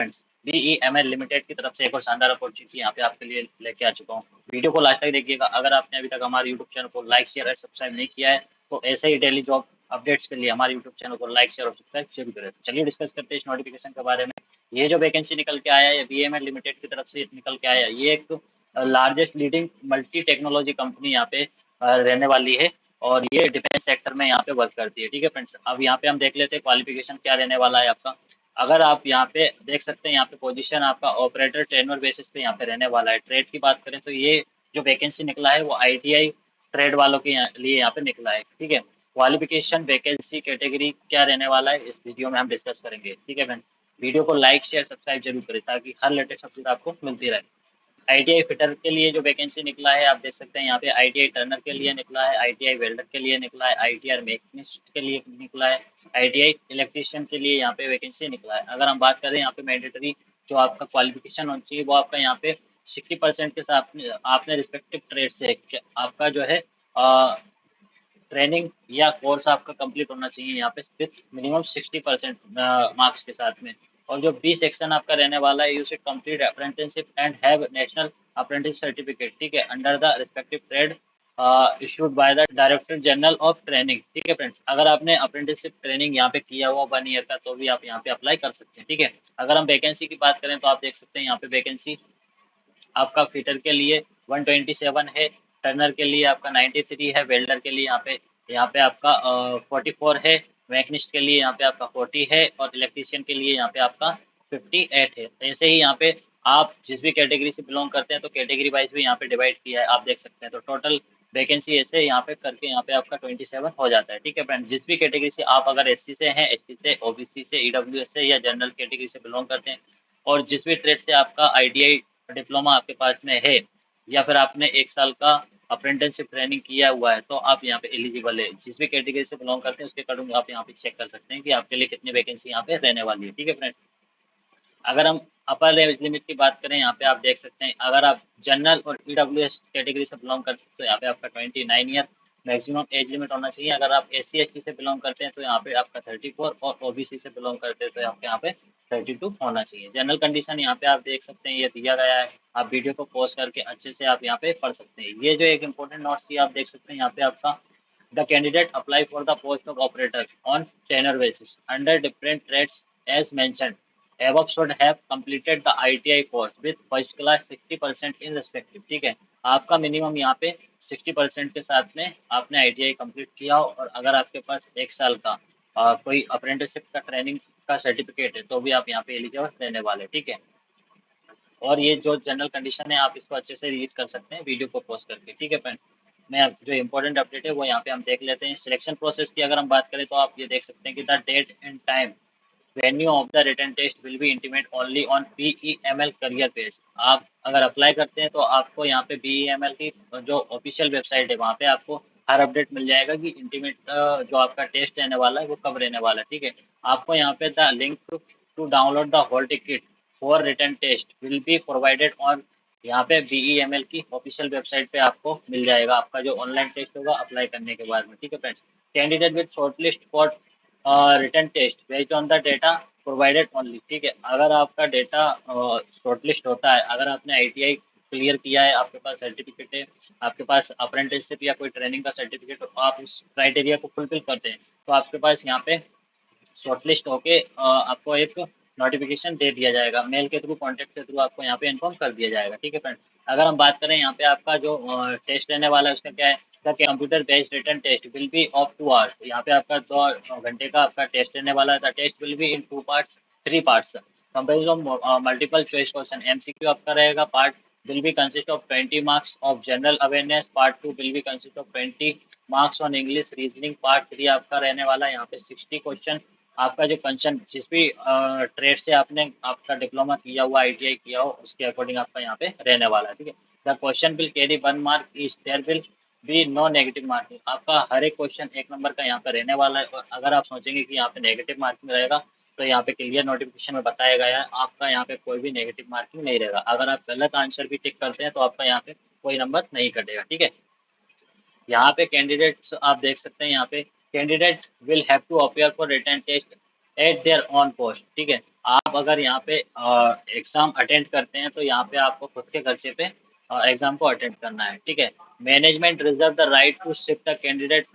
Friends, BEML limited की तरफ से एक और शानदार अपॉर्चुनिटी यहाँ पे आपके लिए लेके आ चुका हूँ। वीडियो को लास्ट तक देखिएगा। अगर आपने अभी तक हमारे यूट्यूब चैनल को लाइक शेयर और सब्सक्राइब नहीं किया है तो ऐसे ही डेली जॉब अपडेट्स के लिए हमारे यूट्यूब चैनल को लाइक शेयर और सब्सक्राइब जरूर करें। तो चलिए डिस्कस करते हैं इस नोटिफिकेशन के बारे में। ये जो वैकेंसी निकल के आया है बीईएमएल लिमिटेड की तरफ से निकल के आया है, ये एक largest leading multi technology company यहाँ पे रहने वाली है और ये डिफेंस सेक्टर में यहाँ पे वर्क करती है। ठीक है फ्रेंड्स, अब यहाँ पे हम देख लेते हैं क्वालिफिकेशन क्या रहने वाला है आपका। अगर आप यहाँ पे देख सकते हैं, यहाँ पे पोजीशन आपका ऑपरेटर ट्रेनर बेसिस पे यहाँ पे रहने वाला है। ट्रेड की बात करें तो ये जो वैकेंसी निकला है वो आईटीआई ट्रेड वालों के लिए यहाँ पे निकला है। ठीक है, क्वालिफिकेशन वैकेंसी कैटेगरी क्या रहने वाला है इस वीडियो में हम डिस्कस करेंगे। ठीक है फ्रेंड, वीडियो को लाइक शेयर सब्सक्राइब जरूर करें ताकि हर लेटेस्ट अपडेट आपको मिलती रहे। आईटीआई फिटर के लिए जो वैकेंसी निकला है आप देख सकते हैं, यहाँ पे आईटीआई टर्नर के लिए निकला है, आईटीआई वेल्डर के लिए निकला है, आईटीआई मैकेनिस्ट के लिए निकला है, आईटीआई इलेक्ट्रीशियन के लिए यहाँ पे वैकेंसी निकला है। अगर हम बात करें यहाँ पे मैंडेटरी जो आपका क्वालिफिकेशन होनी चाहिए वो आपका यहाँ पे 60% के साथ आपने रिस्पेक्टिव ट्रेड से आपका जो है ट्रेनिंग या कोर्स आपका कंप्लीट होना चाहिए यहाँ पे विथ मिनिमम 60% मार्क्स के साथ में। और जो बी सेक्शन आपका रहने वाला है, you should complete apprenticeship and have national apprentice certificate. ठीक है, under the respective trade issued by the director general of training. ठीक है फ्रेंड्स, अगर आपने अप्रेंटिसशिप ट्रेनिंग यहाँ पे किया हुआ 1 ईयर का तो भी आप यहाँ पे अप्लाई कर सकते हैं। ठीक है, अगर हम वैकेंसी की बात करें तो आप देख सकते हैं यहाँ पे वैकेंसी आपका फिटर के लिए 127 है, टर्नर के लिए आपका 93 है, वेल्डर के लिए यहाँ पे आपका 44 है, मैकेनिस्ट के लिए यहाँ पे आपका 40 है और इलेक्ट्रीशियन के लिए यहाँ पे आपका 58 है। ऐसे ही यहाँ पे आप जिस भी कैटेगरी से बिलोंग करते हैं तो कैटेगरी वाइज भी यहाँ पे डिवाइड किया है, आप देख सकते हैं। तो टोटल वैकेंसी ऐसे यहाँ पे करके यहाँ पे आपका 27 हो जाता है। ठीक है फ्रेंड, जिस भी कैटेगरी से आप अगर एससी से हैं, एसटी से, ओबीसी से, ईडब्ल्यूएस से या जनरल कैटेगरी से बिलोंग करते हैं और जिस भी ट्रेड से आपका आईटीआई डिप्लोमा आपके पास में है या फिर आपने 1 साल का अप्रेंटिसशिप ट्रेनिंग किया हुआ है तो आप यहाँ पे एलिजिबल है। जिस भी कैटेगरी से बिलोंग करते हैं उसके अकॉर्डिंग आप यहाँ पे चेक कर सकते हैं कि आपके लिए कितनी वैकेंसी यहाँ पे रहने वाली है। ठीक है फ्रेंड, अगर हम अपर एज लिमिट की बात करें यहाँ पे आप देख सकते हैं, अगर आप जनरल और ईडब्ल्यूएस कैटेगरी से बिलोंग करते हैं तो यहाँ पे आपका 29 ईयर मैक्सिमम एज लिमिट होना चाहिए। अगर आप एस सी एस टी से बिलोंग करते हैं तो यहाँ पे आपका 34 और ओबीसी से बिलोंग करते हैं तो आपके यहाँ पे 32 होना चाहिए। जनरल कंडीशन यहाँ पे आप देख सकते हैं, ये दिया गया है। आप वीडियो को पॉज करके अच्छे से आप यहाँ पे पढ़ सकते हैं। ये जो एक इंपॉर्टेंट नोट्स की आप देख सकते हैं यहाँ पे आपका the candidate apply for the post of operator on tenure basis under different trades as mentioned above should have completed the ITI course with first class 60% in respective। ठीक है, आपका मिनिमम यहाँ पे 60% के साथ में आपने आईटीआई कंप्लीट किया हो और अगर आपके पास 1 साल का कोई अप्रेंटिसशिप का ट्रेनिंग का सर्टिफिकेट है तो भी आप यहाँ पे एलिजिबल रहने वाले। ठीक है, और ये जो जनरल कंडीशन है आप इसको अच्छे से रीड कर सकते हैं वीडियो को पॉज करके। ठीक है फ्रेंड, मैं जो इंपॉर्टेंट अपडेट है वो यहाँ पे हम देख लेते हैं। सिलेक्शन प्रोसेस की अगर हम बात करें तो आप ये देख सकते हैं कि the date and time venue of the written test will be intimate only on BEML career page. आप अगर अप्लाई करते हैं तो आपको यहाँ पे बीईएमएल की जो ऑफिशियल वेबसाइट है वहाँ पे आपको हर अपडेट मिल जाएगा कि इंटीमेट जो आपका टेस्ट रहने वाला है वो कब रहने वाला है। ठीक है, आपको यहाँ पे the link to download the hall ticket for written test will be provided on यहाँ पे बीईएमएल की ऑफिशियल वेबसाइट पे आपको मिल जाएगा आपका जो ऑनलाइन टेस्ट होगा अप्लाई करने के बाद में। ठीक है friends, candidate with shortlist for written test based on the data provided only. ठीक है, अगर आपका डेटा शॉर्टलिस्ट होता है, अगर आपने आईटीआई क्लियर किया है, आपके पास सर्टिफिकेट है, आपके पास अप्रेंटिसशिप या कोई ट्रेनिंग का सर्टिफिकेट, आप उस क्राइटेरिया को फुलफिल करते हैं तो आपके पास यहाँ पे शॉर्टलिस्ट होके आपको एक नोटिफिकेशन दे दिया जाएगा, मेल के थ्रू कॉन्टेक्ट के थ्रू आपको यहाँ पे इन्फॉर्म कर दिया जाएगा। ठीक है फ्रेंड, अगर हम बात करें यहाँ पे आपका जो टेस्ट रहने वाला है उसका क्या है, the computer based written test will be of 2 hours. यहाँ पे आपका 2 घंटे का आपका टेस्ट रहने वाला है। The test will be in 2 parts, 3 parts comparison multiple choice question MCQ आपका रहेगा। Part will be consist of 20 marks of general awareness, part 2 will be consist of 20 marks on English reasoning, part 3 आपका रहने वाला है यहाँ पे 60 question. आपका जो कंसर्न जिस भी ट्रेड से आपने आपका डिप्लोमा किया हुआ आईटीआई किया हो उसके अकॉर्डिंग आपका यहाँ पे रहने वाला है। ठीक है, the question will carry 1 mark is there will be no negative marking. आपका हर एक क्वेश्चन 1 नंबर का यहाँ पे रहने वाला है। और अगर आप सोचेंगे कि यहाँ पे नेगेटिव मार्किंग रहेगा तो यहाँ पे क्लियर नोटिफिकेशन में बताया गया है आपका यहाँ पे कोई भी नेगेटिव मार्किंग नहीं रहेगा। अगर आप गलत आंसर भी टिक करते हैं तो आपका यहाँ पे कोई नंबर नहीं कटेगा। ठीक है, यहाँ पे कैंडिडेट्स आप देख सकते हैं, यहाँ पे candidate will have to appear for written test at their own post, ठीक है। आप अगर यहाँ पे एग्जाम अटेंड करते हैं तो यहाँ पे आपको खुद के खर्चे पे एग्जाम को अटेंड करना है, ठीक है। Management reserve the right to shift the candidate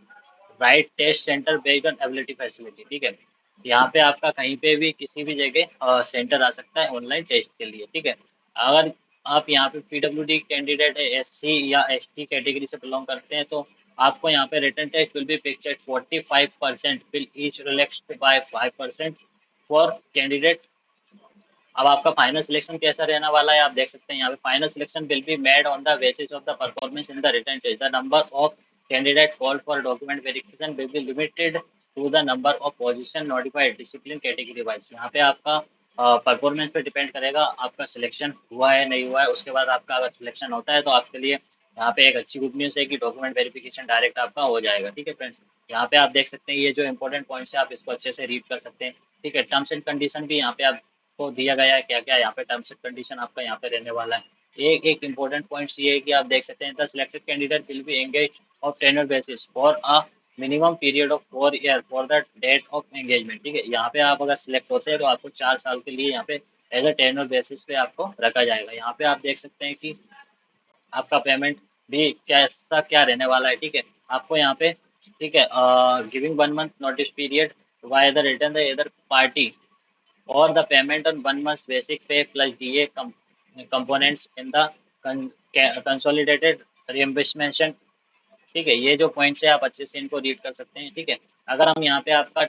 right test centre based on ability facility, ठीक है। यहाँ पे आपका कहीं पे भी किसी भी जगह सेंटर आ सकता है ऑनलाइन टेस्ट के लिए, ठीक है। अगर आप यहाँ पे पीडब्ल्यूडी कैंडिडेट है, एससी या एसटी कैटेगरी से बिलोंग करते हैं, तो आपको यहाँ पे written test will be picture 45% will each relaxed by 5% for candidate. अब आपका फाइनल सिलेक्शन कैसा रहने वाला है, आप देख सकते हैं यहाँ पे final selection will be made on the basis of the performance in the written test. The number of candidate called for document verification will be limited to the number of position notified discipline category wise. यहाँ पे आपका performance पे depend करेगा आपका selection हुआ है नहीं हुआ है। उसके बाद आपका अगर सिलेक्शन होता है तो आपके लिए यहाँ पे एक अच्छी गुड न्यूज़ है कि डॉक्यूमेंट वेरिफिकेशन डायरेक्ट आपका हो जाएगा, ठीक है फ्रेंड्स। यहाँ पे आप देख सकते हैं ये जो इंपॉर्टेंट पॉइंट्स है आप इसको अच्छे से रीड कर सकते हैं, ठीक है। टर्म्स एंड कंडीशन भी यहाँ पे आप को दिया गया है, क्या क्या यहाँ पे टर्म्स एंड कंडीशन आपका यहाँ पे रहने वाला है। एक एक इंपॉर्टेंट पॉइंट्स ये है कि आप देख सकते हैं the selected candidate will be engage of tenure basis for a minimum period of 4 year for the date of engagement, ठीक है। यहाँ पे आप अगर सिलेक्ट होते हैं तो आपको 4 साल के लिए यहाँ पे एज अ टेन्योर बेसिस पे आपको रखा जाएगा। यहाँ पे आप देख सकते हैं कि आपका पेमेंट भी कैसा क्या रहने वाला है, ठीक है। आपको यहाँ पे, ठीक है, giving 1 month notice period why the return the other party or the payment on 1 month's basic pay plus DA components in the consolidated reimbursement, ठीक है। ये जो पॉइंट्स है आप अच्छे से इनको रीड कर सकते हैं, ठीक है। अगर हम यहाँ पे आपका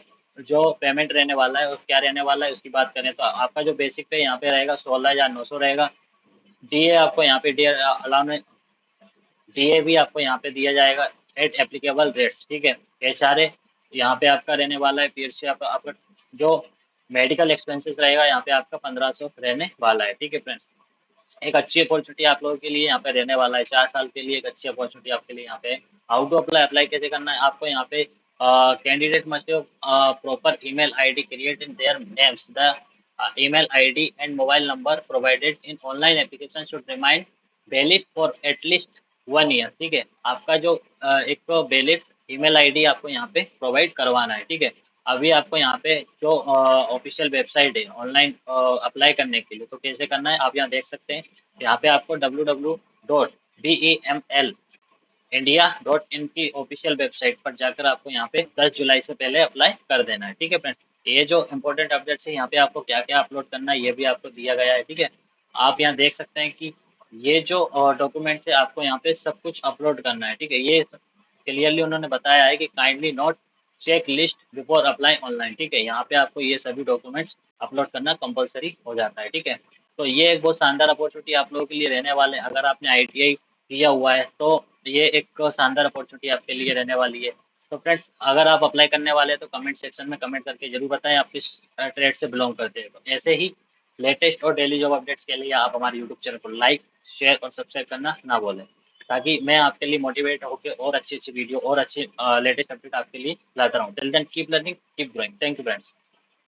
जो पेमेंट रहने वाला है और क्या रहने वाला है उसकी बात करें तो आपका जो बेसिक पे यहाँ पे रहेगा 16,900 रहेगा। डीए आपको यहाँ पे डीए अलाउंस डीए भी आपको यहाँ पे दिया जाएगा एट एप्लीकेबल रेट्स, ठीक है। एचआरए यहाँ पे आपका रहने वाला है। पीएससी आपका जो मेडिकल एक्सपेंसेस रहेगा यहाँ पे आपका 1500 रहने वाला है, ठीक है फ्रेंड्स। एक अच्छी अपॉर्चुनिटी आप लोगों के लिए यहाँ पे रहने वाला है, 4 साल के लिए एक अच्छी अपॉर्चुनिटी आपके लिए यहाँ पे। हाउ टू अप्लाई, अप्लाई कैसे करना है आपको यहाँ पे, candidate must proper email ID create in their names. The email ID and mobile number provided in online application should remain valid for at least 1 year, ठीक है। आपका जो एक तो वैलिड ईमेल आईडी आपको यहाँ पे प्रोवाइड करवाना है, ठीक है। अभी आपको यहाँ पे जो ऑफिशियल वेबसाइट है ऑनलाइन अप्लाई करने के लिए तो कैसे करना है आप यहाँ देख सकते हैं। यहाँ पे आपको www.beml इंडिया.इन की ऑफिशियल वेबसाइट पर जाकर आपको यहाँ पे 10 जुलाई से पहले अप्लाई कर देना है, ठीक है फ्रेंड्स। ये जो इंपॉर्टेंट अपडेट्स है यहाँ पे आपको क्या क्या अपलोड करना है ये भी आपको दिया गया है, ठीक है। आप यहाँ देख सकते हैं कि ये जो डॉक्यूमेंट्स है आपको यहाँ पे सब कुछ अपलोड करना है, ठीक है। ये क्लियरली उन्होंने बताया है कि kindly note check list before apply online, ठीक है। यहाँ पे आपको ये सभी डॉक्यूमेंट्स अपलोड करना कंपलसरी हो जाता है, ठीक है। तो ये एक बहुत शानदार अपॉर्चुनिटी आप लोगों के लिए रहने वाले हैं। अगर आपने आईटीआई किया हुआ है तो ये एक शानदार अपॉर्चुनिटी आपके लिए रहने वाली है। तो फ्रेंड्स अगर आप अप्लाई करने वाले हैं तो कमेंट सेक्शन में कमेंट करके जरूर बताएं आप किस ट्रेड से बिलोंग करते हैं। तो ऐसे ही लेटेस्ट और डेली जॉब अपडेट्स के लिए आप हमारे यूट्यूब चैनल को लाइक शेयर और सब्सक्राइब करना ना भूलें, ताकि मैं आपके लिए मोटिवेट होकर और अच्छी अच्छी वीडियो और अच्छे लेटेस्ट अपडेट आपके लिए लाता रहूँ। Till then keep learning keep growing. Thank you friends.